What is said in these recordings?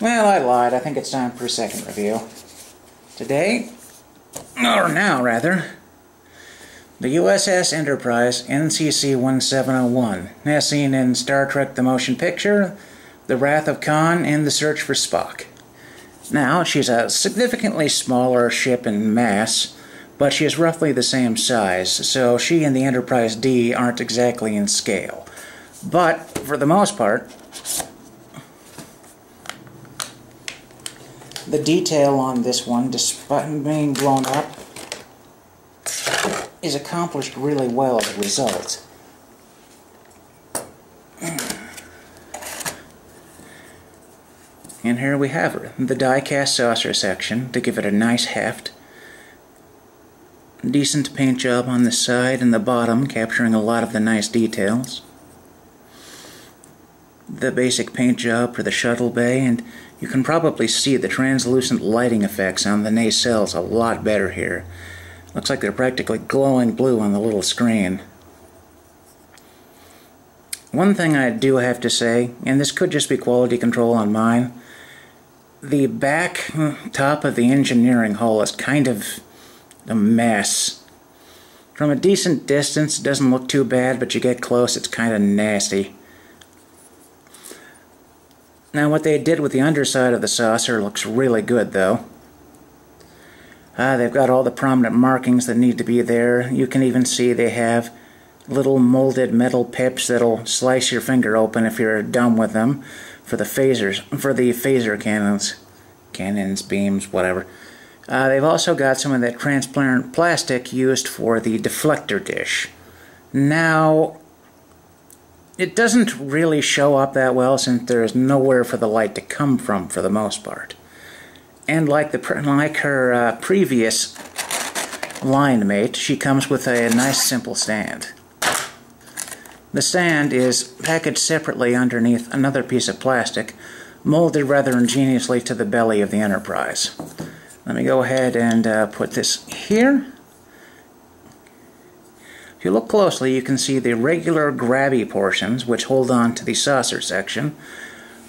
Well, I lied. I think it's time for a second review. Today, or now rather, the USS Enterprise NCC-1701, as seen in Star Trek the Motion Picture, The Wrath of Khan, and The Search for Spock. Now, she's a significantly smaller ship in mass, but she is roughly the same size, so she and the Enterprise D aren't exactly in scale. But, for the most part, the detail on this one, despite being blown up, is accomplished really well as a result. And here we have her, the die-cast saucer section to give it a nice heft. Decent paint job on the side and the bottom, capturing a lot of the nice details. The basic paint job for the shuttle bay, and you can probably see the translucent lighting effects on the nacelles a lot better here. Looks like they're practically glowing blue on the little screen. One thing I do have to say, and this could just be quality control on mine, the back top of the engineering hull is kind of a mess. From a decent distance it doesn't look too bad, but you get close it's kind of nasty. Now what they did with the underside of the saucer looks really good though. They've got all the prominent markings that need to be there. You can even see they have little molded metal pips that'll slice your finger open if you're dumb with them for the phasers, for the phaser cannons, beams, whatever. They've also got some of that transparent plastic used for the deflector dish. Now, it doesn't really show up that well since there is nowhere for the light to come from for the most part. And like her previous line mate, she comes with a nice simple stand. The stand is packaged separately underneath another piece of plastic, molded rather ingeniously to the belly of the Enterprise. Let me go ahead and put this here. If you look closely, you can see the regular grabby portions which hold on to the saucer section,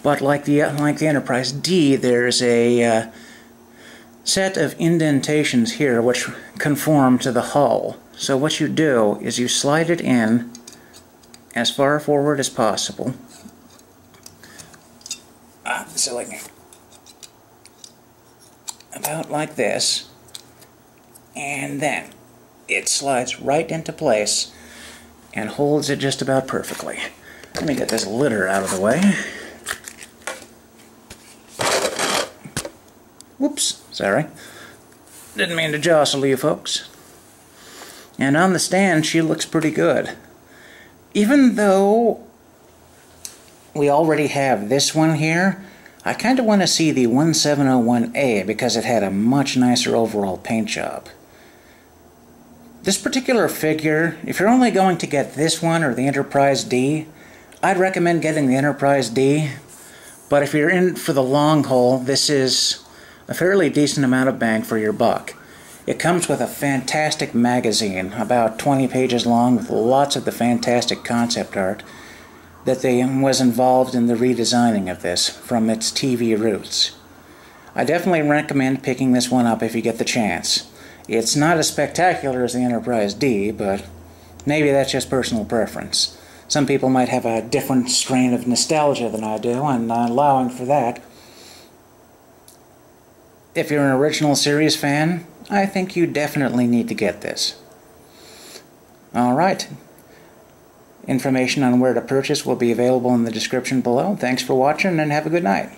but like the Enterprise D, there's a set of indentations here which conform to the hull. So what you do is you slide it in as far forward as possible. So like about like this, and then it slides right into place and holds it just about perfectly. Let me get this litter out of the way. Whoops, sorry. Didn't mean to jostle you folks. And on the stand she looks pretty good. Even though we already have this one here, I kind of want to see the 1701A because it had a much nicer overall paint job. This particular figure, if you're only going to get this one or the Enterprise D, I'd recommend getting the Enterprise D. But if you're in for the long haul, this is a fairly decent amount of bang for your buck. It comes with a fantastic magazine, about 20 pages long, with lots of the fantastic concept art that was involved in the redesigning of this from its TV roots. I definitely recommend picking this one up if you get the chance. It's not as spectacular as the Enterprise D, but maybe that's just personal preference. Some people might have a different strain of nostalgia than I do, and allowing for that. If you're an original series fan, I think you definitely need to get this. Alright. Information on where to purchase will be available in the description below. Thanks for watching and have a good night.